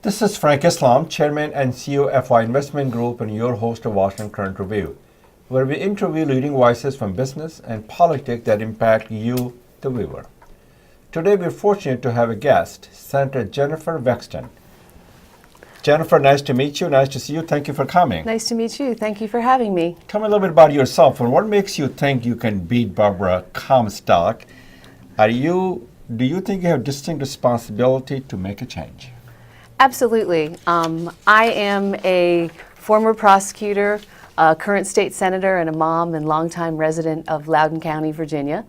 This is Frank Islam, Chairman and CEO of FI Investment Group and your host of Washington Current Review, where we interview leading voices from business and politics that impact you, the viewer. Today we're fortunate to have a guest, Senator Jennifer Wexton. Jennifer, nice to meet you. Nice to see you. Thank you for coming. Nice to meet you. Thank you for having me. Tell me a little bit about yourself and what makes you think you can beat Barbara Comstock. Do you think you have distinct responsibility to make a change? Absolutely. I am a former prosecutor, a current state senator, and a mom and longtime resident of Loudoun County, Virginia.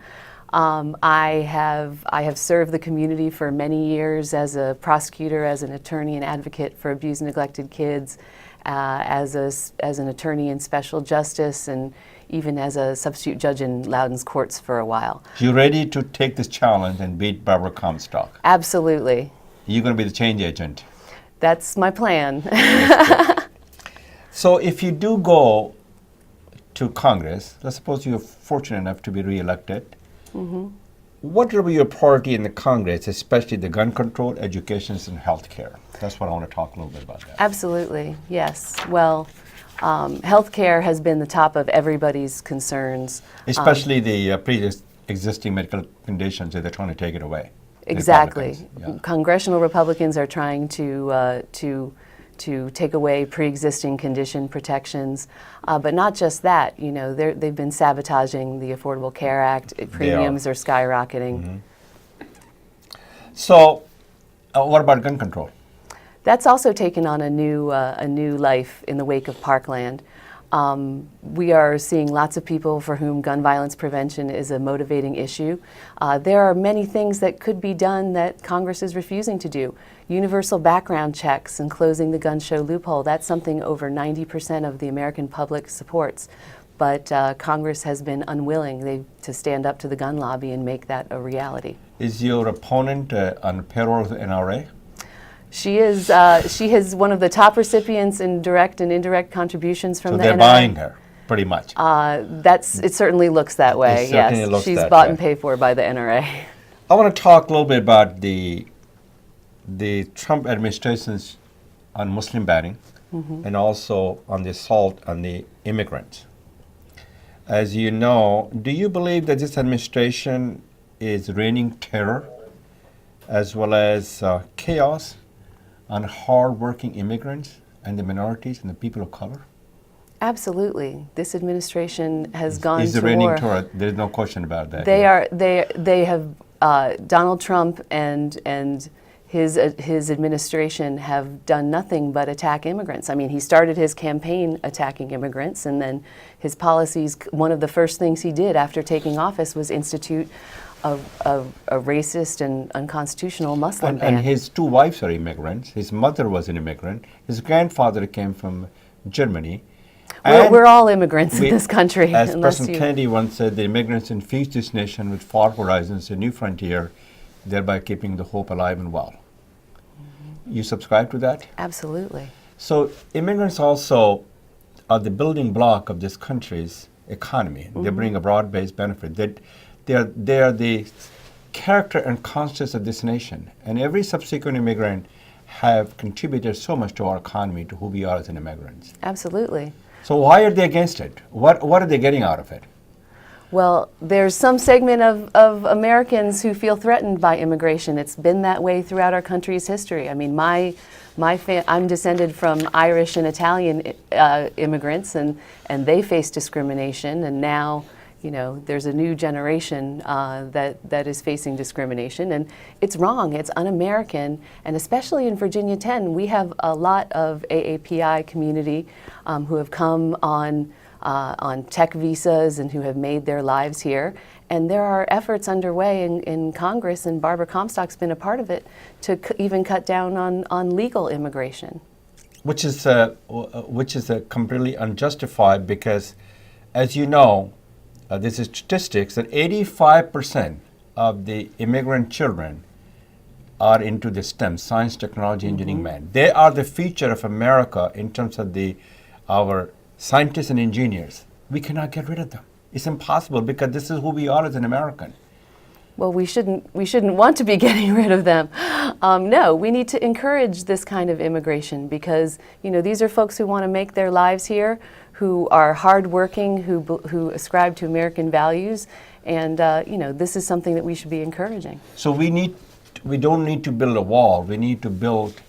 I have served the community for many years as a prosecutor, as an attorney and advocate for abused and neglected kids, as an attorney in special justice, and even as a substitute judge in Loudoun's courts for a while. You ready to take this challenge and beat Barbara Comstock? Absolutely. You're going to be the change agent. That's my plan. So if you do go to Congress, let's suppose you're fortunate enough to be reelected, what will be your priority in the Congress, especially the gun control, education, and health care? That's what I want to talk a little bit about that. Absolutely, yes. Well, healthcare has been the top of everybody's concerns. Especially the pre-existing medical conditions that they're trying to take it away. Exactly. Yeah. Congressional Republicans are trying to take away pre-existing condition protections, but not just that. You know, they've been sabotaging the Affordable Care Act. Premiums are skyrocketing. So, what about gun control? That's also taken on a new life in the wake of Parkland. We are seeing lots of people for whom gun violence prevention is a motivating issue. There are many things that could be done that Congress is refusing to do. Universal background checks and closing the gun show loophole, that's something over 90% of the American public supports. But Congress has been unwilling to stand up to the gun lobby and make that a reality. Is your opponent on payroll of the NRA? She is one of the top recipients in direct and indirect contributions from the NRA. So they're buying her, pretty much. It certainly looks that way, It certainly looks She's that bought way. and paid for by the NRA. I want to talk a little bit about the Trump administration's on Muslim banning and also on the assault on the immigrants. As you know, do you believe that this administration is raining terror as well as chaos on hard-working immigrants and the minorities and the people of color? Absolutely. This administration has gone Is to the raining war. terror? There's no question about that. They have Donald Trump and his administration have done nothing but attack immigrants. I mean, he started his campaign attacking immigrants, and then his policies, one of the first things he did after taking office was institute a racist and unconstitutional Muslim ban. And his two wives are immigrants. His mother was an immigrant. His grandfather came from Germany. We're all immigrants in this country. As President Kennedy once said, the immigrants infused this nation with far horizons, a new frontier, thereby keeping the hope alive and well. You subscribe to that? Absolutely. So immigrants also are the building block of this country's economy. They bring a broad-based benefit. They are the character and conscience of this nation. And every subsequent immigrant have contributed so much to our economy, to who we are as an immigrants. Absolutely. So why are they against it? What are they getting out of it? Well, there's some segment of Americans who feel threatened by immigration. It's been that way throughout our country's history. I mean, I'm descended from Irish and Italian immigrants, and they face discrimination, and now, you know, there's a new generation that is facing discrimination, and it's wrong. It's un-American, and especially in Virginia 10, we have a lot of AAPI community who have come on tech visas and who have made their lives here. And there are efforts underway in Congress, and Barbara Comstock's been a part of it, to even cut down on legal immigration. Which is completely unjustified because, as you know, this is statistics that 85% of the immigrant children are into the STEM, science, technology, engineering, math. They are the future of America in terms of our scientists and engineers. We cannot get rid of them. It's impossible because this is who we are as an American. Well, we shouldn't want to be getting rid of them. No, we need to encourage this kind of immigration because, these are folks who want to make their lives here, who are hardworking, who ascribe to American values, and, this is something that we should be encouraging. So we don't need to build a wall. We need to build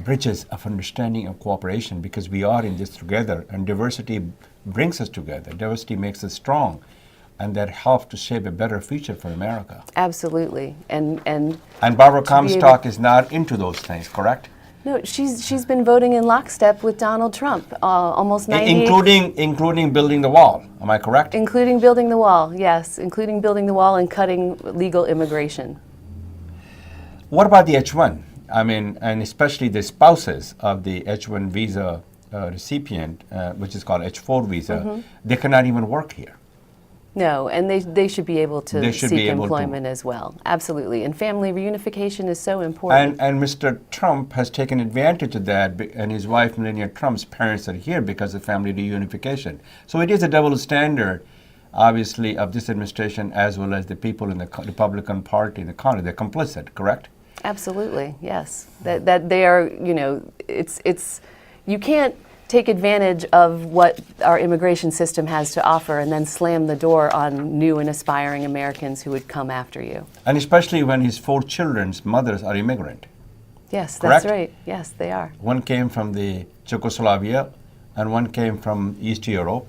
bridges of understanding and cooperation because we are in this together, and diversity brings us together. Diversity makes us strong. And that helps to shape a better future for America. Absolutely, and Barbara Comstock is not into those things, correct? no, she's been voting in lockstep with Donald Trump, almost 98, Including building the wall. Am I correct? including building the wall. Yes, including building the wall and cutting legal immigration. What about the H-1? I mean, and especially the spouses of the H-1 visa recipient, which is called H-4 visa, they cannot even work here. No, and they should be able to They should seek be able to. employment as well. Absolutely, and family reunification is so important. And Mr. Trump has taken advantage of that, and his wife, Melania Trump's parents are here because of family reunification. So it is a double standard, obviously, of this administration as well as the people in the Republican Party in the Congress. They're complicit, correct? Absolutely, yes. That they are, it's you can't take advantage of what our immigration system has to offer and then slam the door on new and aspiring Americans who would come after you. And especially when his 4 children's mothers are immigrant. Yes, Correct? that's right. Yes, they are. One came from the Czechoslovakia, and one came from East Europe.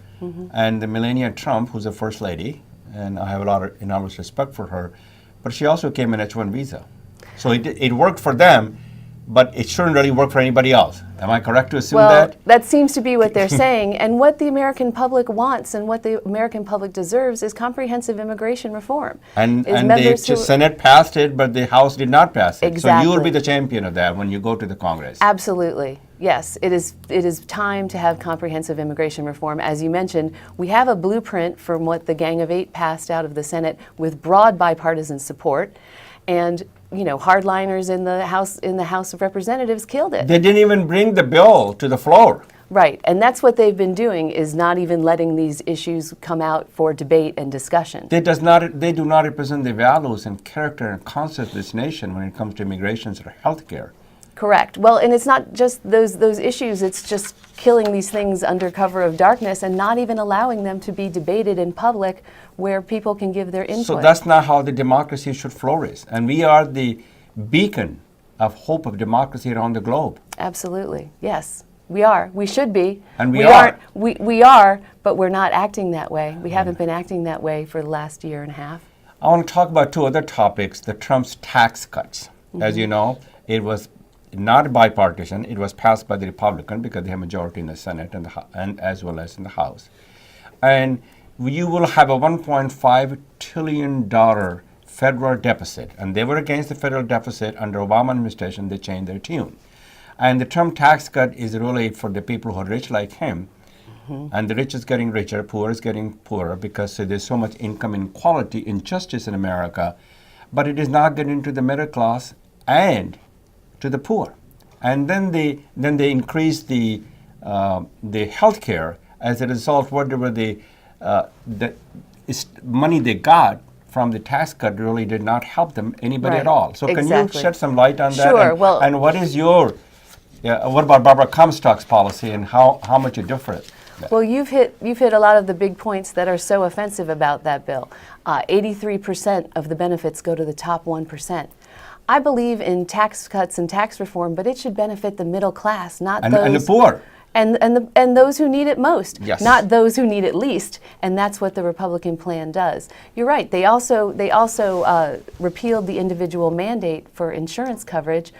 And the Melania Trump, who's the first lady, and I have a lot of enormous respect for her, but she also came in H-1 visa. So it worked for them, but it shouldn't really work for anybody else. Am I correct to assume Well, that? seems to be what they're saying. And what the American public wants and what the American public deserves is comprehensive immigration reform. And Is the members who- Senate passed it, but the House did not pass it. So you will be Exactly. the champion of that when you go to the Congress. Absolutely. Yes, it is time to have comprehensive immigration reform. As you mentioned, we have a blueprint from what the Gang of Eight passed out of the Senate with broad bipartisan support. And hardliners in the House of Representatives killed it. They didn't even bring the bill to the floor. Right, and that's what they've been doing, is not even letting these issues come out for debate and discussion. They do not represent the values and character and concept of this nation when it comes to immigration or health care. Correct. Well, and it's not just those issues, it's just killing these things under cover of darkness and not even allowing them to be debated in public where people can give their input. So that's not how the democracy should flourish. And we are the beacon of hope of democracy around the globe. Absolutely. Yes. We are. We should be. And we are. aren't- We are, but we're not acting that way. We haven't been acting that way for the last year and a half. I want to talk about 2 other topics, the Trump's tax cuts. As you know, it was not bipartisan. It was passed by the Republican because they have majority in the Senate and as well as in the House. And you will have a $1.5 trillion federal deficit. And they were against the federal deficit under Obama administration. They changed their tune. And the Trump tax cut is really for the people who are rich like him. And the rich is getting richer, poor is getting poorer because there's so much income inequality, injustice in America. But it is not getting to the middle class and to the poor. And then they increase the health care. As a result, whatever the money they got from the tax cut really did not help them anybody Right. at all. So can Exactly. you shed some light on that? Sure. Well- and what is what about Barbara Comstock's policy and how much it differs? Well, you've hit a lot of the big points that are so offensive about that bill. 83% of the benefits go to the top 1%. I believe in tax cuts and tax reform, but it should benefit the middle class, not And those the poor. and those who need it most, Yes. not those who need it least. And that's what the Republican plan does. You're right. They also repealed the individual mandate for insurance coverage,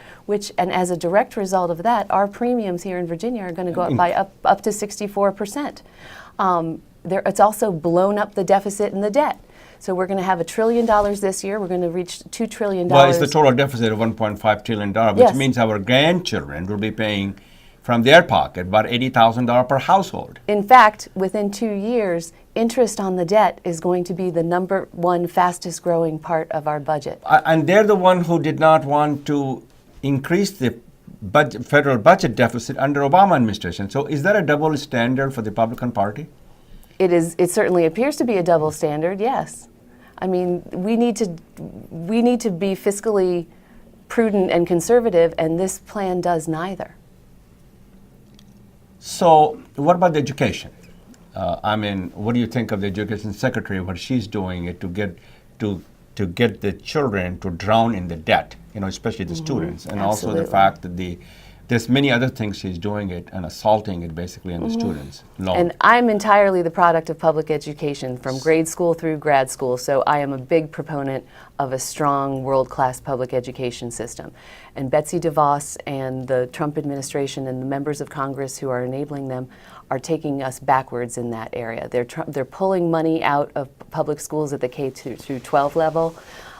and as a direct result of that, our premiums here in Virginia are going to go up by up to 64%. It's also blown up the deficit and the debt. So we're going to have $1 trillion this year. We're going to reach $2 trillion. Well, it's the total deficit of $1.5 trillion, which Yes. means our grandchildren will be paying from their pocket about $80,000 per household. In fact, within 2 years, interest on the debt is going to be the number one fastest growing part of our budget. And they're the one who did not want to increase the federal budget deficit under Obama administration. So is that a double standard for the Republican Party? It certainly appears to be a double standard, yes. I mean, we need to be fiscally prudent and conservative, and this plan does neither. So, what about the education? I mean, what do you think of the education secretary? What she's doing to get the children to drown in the debt, especially the students, and also the fact that there's many other things she's doing it and assaulting it basically on the students. And I'm entirely the product of public education from grade school through grad school, so I am a big proponent of a strong world-class public education system. And Betsy DeVos and the Trump administration and the members of Congress who are enabling them are taking us backwards in that area. They're pulling money out of public schools at the K through 12 level.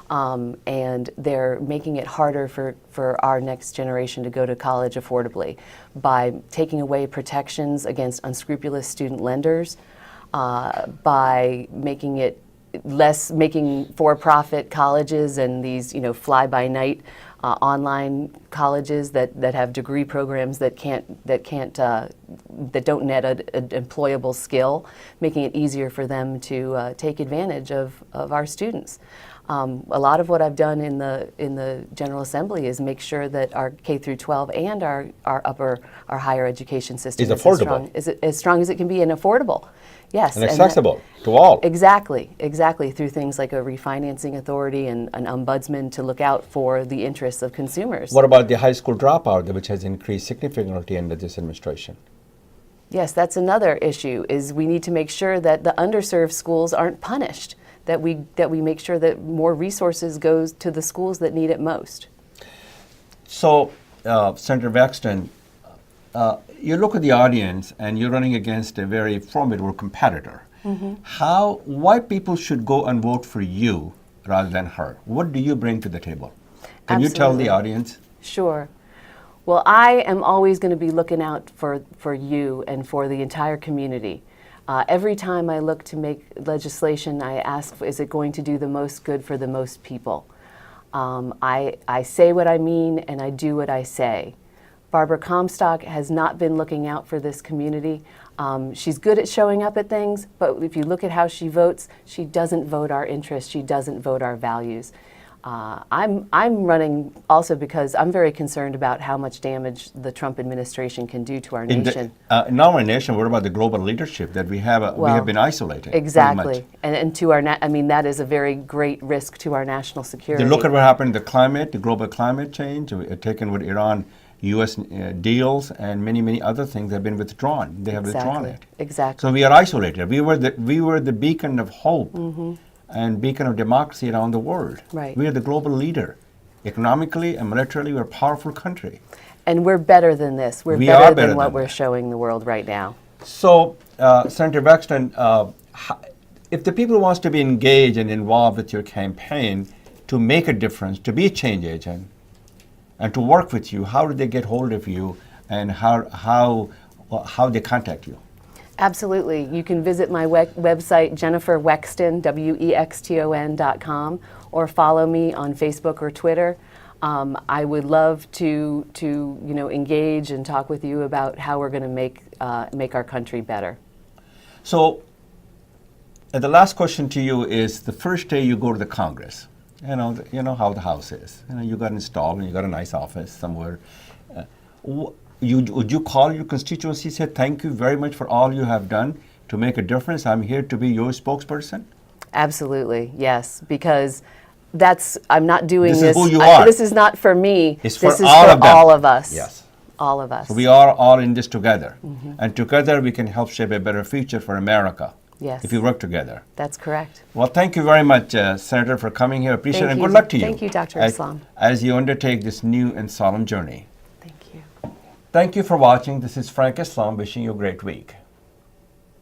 And they're making it harder for our next generation to go to college affordably by taking away protections against unscrupulous student lenders, by making for-profit colleges and these fly-by-night online colleges that have degree programs that don't net an employable skill, making it easier for them to take advantage of our students. A lot of what I've done in the General Assembly is make sure that our K through 12 and our higher education system is affordable, as strong as it can be, and affordable. Yes, and accessible to all. Exactly, through things like a refinancing authority and an ombudsman to look out for the interests of consumers. What about the high school dropout, which has increased significantly under this administration? Yes, that's another issue. Is we need to make sure that the underserved schools aren't punished. That we make sure that more resources goes to the schools that need it most. So, Senator Wexton, you look at the audience and you're running against a very formidable competitor. Why people should go and vote for you rather than her? What do you bring to the table? Can you tell the audience? Sure. Well, I am always going to be looking out for you and for the entire community. Every time I look to make legislation, I ask, is it going to do the most good for the most people? I say what I mean and I do what I say. Barbara Comstock has not been looking out for this community. She's good at showing up at things, but if you look at how she votes, she doesn't vote our interests, she doesn't vote our values. I'm running also because I'm very concerned about how much damage the Trump administration can do to our nation. In our nation, what about the global leadership that we have? We have been isolated. Exactly, and to our that is a very great risk to our national security. Look at what happened to the climate, the global climate change, taken with Iran. U.S. deals and many other things have been withdrawn. They have withdrawn it. Exactly. So we are isolated. We were the beacon of hope and beacon of democracy around the world. Right. We are the global leader. Economically and militarily, we're a powerful country. And we're better than this. We're better than what we're showing the world right now. So, Senator Wexton, if the people wants to be engaged and involved with your campaign to make a difference, to be a change agent, and to work with you, how do they get hold of you, and how they contact you? Absolutely. You can visit my website, Jennifer Wexton, WEXTON.com, or follow me on Facebook or Twitter. I would love to engage and talk with you about how we're going to make our country better. So, the last question to you is: the first day you go to the Congress. You know how the House is. You got installed and you got a nice office somewhere. Would you call your constituency and say, thank you very much for all you have done to make a difference? I'm here to be your spokesperson? Absolutely, yes, because I'm not doing this. This is who you are. This is not for me. It's for this is all for of them. all of us. Yes. All of us. So we are all in this together. And together we can help shape a better future for America. Yes. If we work together. That's correct. Well, thank you very much, Senator, for coming here. Appreciate it, and good luck to you. Thank you, Dr. Islam. As you undertake this new and solemn journey. Thank you. Thank you for watching. This is Frank Islam wishing you a great week.